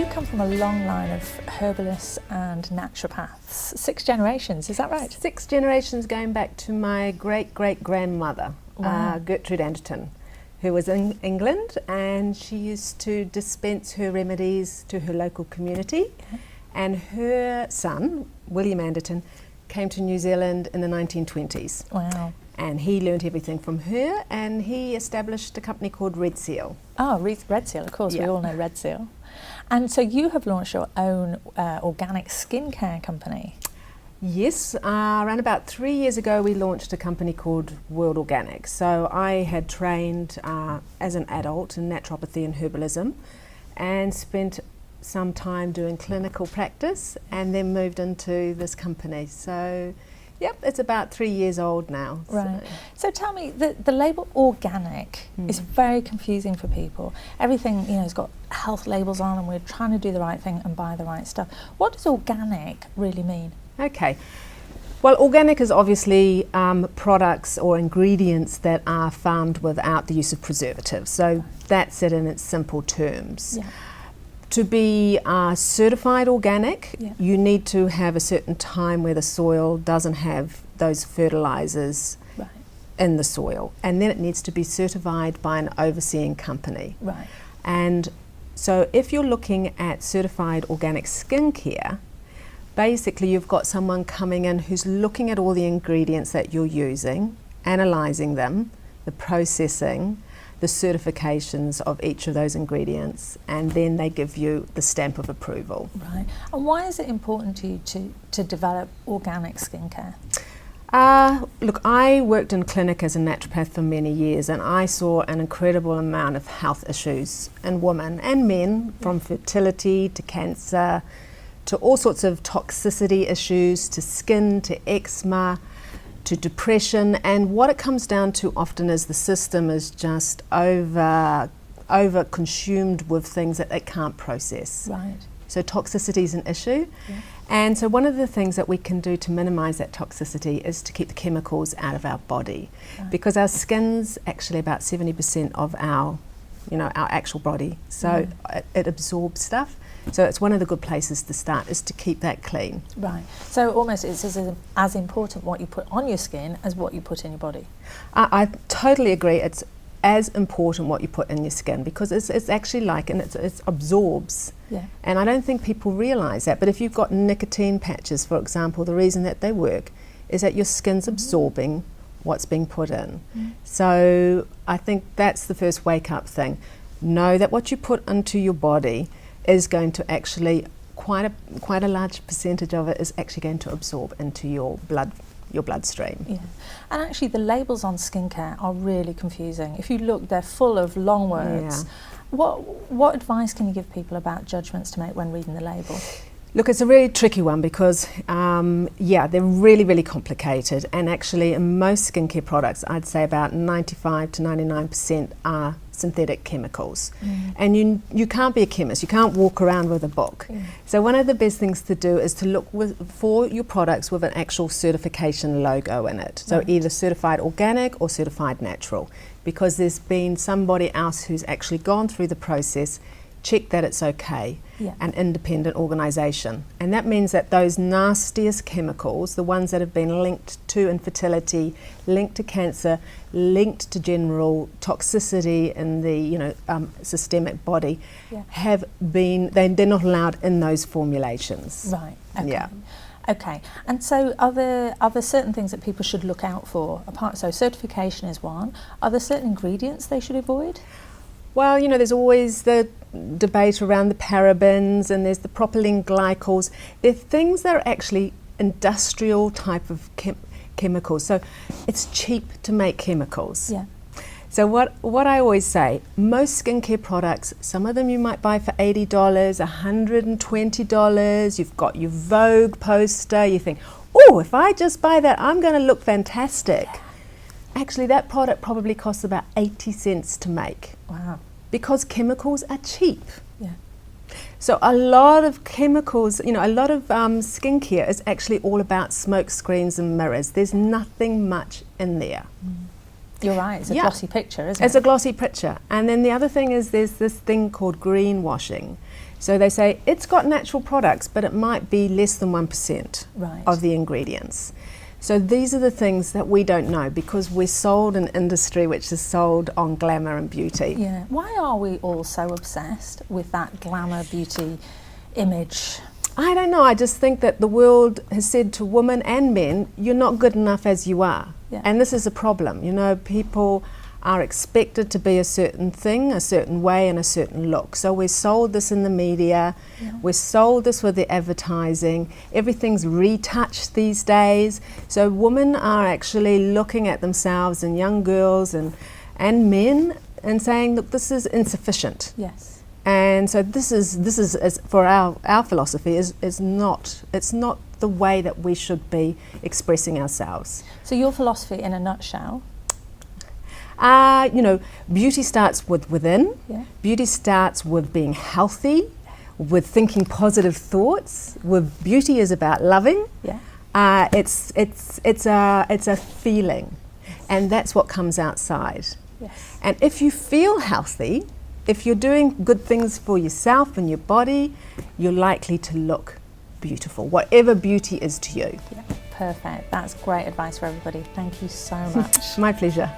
You come from a long line of herbalists and naturopaths. 6 generations, is that right? 6 generations going back to my great-great-grandmother, Wow. Gertrude Anderton, who was in England, and she used to dispense her remedies to her local community. Okay. And her son, William Anderton, came to New Zealand in the 1920s. Wow. And he learned everything from her, and he established a company called Red Seal. Oh, Red Seal, of course, we Yeah. all know Red Seal. And so you have launched your own organic skincare company. Yes, around about 3 years ago we launched a company called World Organic. So I had trained as an adult in naturopathy and herbalism and spent some time doing clinical practice and then moved into this company. So yep, it's about 3 years old now. Right. So tell me, the label organic is very confusing for people. Everything, has got health labels on and we're trying to do the right thing and buy the right stuff. What does organic really mean? Okay. Well, organic is obviously products or ingredients that are farmed without the use of preservatives. So that's it in its simple terms. Yeah. To be certified organic, Yeah. you need to have a certain time where the soil doesn't have those fertilizers Right. in the soil. And then it needs to be certified by an overseeing company. Right. And so if you're looking at certified organic skincare, basically you've got someone coming in who's looking at all the ingredients that you're using, analysing them, the processing, the certifications of each of those ingredients, and then they give you the stamp of approval. Right. And why is it important to you to develop organic skincare? Look, I worked in clinic as a naturopath for many years, and I saw an incredible amount of health issues in women and men, from fertility to cancer to all sorts of toxicity issues, to skin, to eczema, to depression. And what it comes down to often is the system is just over consumed with things that it can't process. Right. So toxicity is an issue. Yeah. And so one of the things that we can do to minimize that toxicity is to keep the chemicals out of our body. Right. Because our skin's actually about 70% of our actual body. So it absorbs stuff. So it's one of the good places to start, is to keep that clean. Right. So almost it's as important what you put on your skin as what you put in your body. I totally agree. It's as important what you put in your skin, because it's actually it absorbs. Yeah. And I don't think people realise that. But if you've got nicotine patches, for example, the reason that they work is that your skin's absorbing what's being put in. So I think that's the first wake-up thing. Know that what you put into your body is going to actually, quite a large percentage of it is actually going to absorb into your bloodstream. Yeah. And actually the labels on skincare are really confusing. If you look, they're full of long words. Yeah. What advice can you give people about judgments to make when reading the label? Look, it's a really tricky one because, they're really, really complicated. And actually, in most skincare products, I'd say about 95 to 99% are synthetic chemicals. And you can't be a chemist. You can't walk around with a book. So one of the best things to do is to look for your products with an actual certification logo in it. So either certified organic or certified natural, because there's been somebody else who's actually gone through the process, check that it's okay, an independent organisation. And that means that those nastiest chemicals, the ones that have been linked to infertility, linked to cancer, linked to general toxicity in the systemic body, have been, they're not allowed in those formulations. Right. Okay. Yeah. Okay. And so are there certain things that people should look out for? So certification is one. Are there certain ingredients they should avoid? Well, there's always the debate around the parabens, and there's the propylene glycols. They're things that are actually industrial type of chemicals. So it's cheap to make chemicals. Yeah. So what I always say, most skincare products, some of them you might buy for $80, $120. You've got your Vogue poster. You think, oh, if I just buy that, I'm going to look fantastic. Actually, that product probably costs about 80 cents to make. Wow. Because chemicals are cheap. Yeah. So a lot of chemicals, a lot of skincare is actually all about smoke screens and mirrors. There's nothing much in there. You're right, it's a glossy picture, isn't it? It's a glossy picture. And then the other thing is there's this thing called greenwashing. So they say it's got natural products, but it might be less than 1% of the ingredients. So these are the things that we don't know because we're sold an industry which is sold on glamour and beauty. Yeah. Why are we all so obsessed with that glamour beauty image? I don't know. I just think that the world has said to women and men, you're not good enough as you are. Yeah. And this is a problem. You know, people are expected to be a certain thing, a certain way and a certain look. So we're sold this in the media, we're sold this with the advertising, everything's retouched these days. So women are actually looking at themselves and young girls and men and saying, look, this is insufficient. Yes. And so this is for our philosophy it's not the way that we should be expressing ourselves. So your philosophy in a nutshell? You know, beauty starts within. Yeah. Beauty starts with being healthy, with thinking positive thoughts. With beauty is about loving. Yeah. It's a feeling, and that's what comes outside. Yes. And if you feel healthy, if you're doing good things for yourself and your body, you're likely to look beautiful, whatever beauty is to you. Yeah. Perfect. That's great advice for everybody. Thank you so much. My pleasure.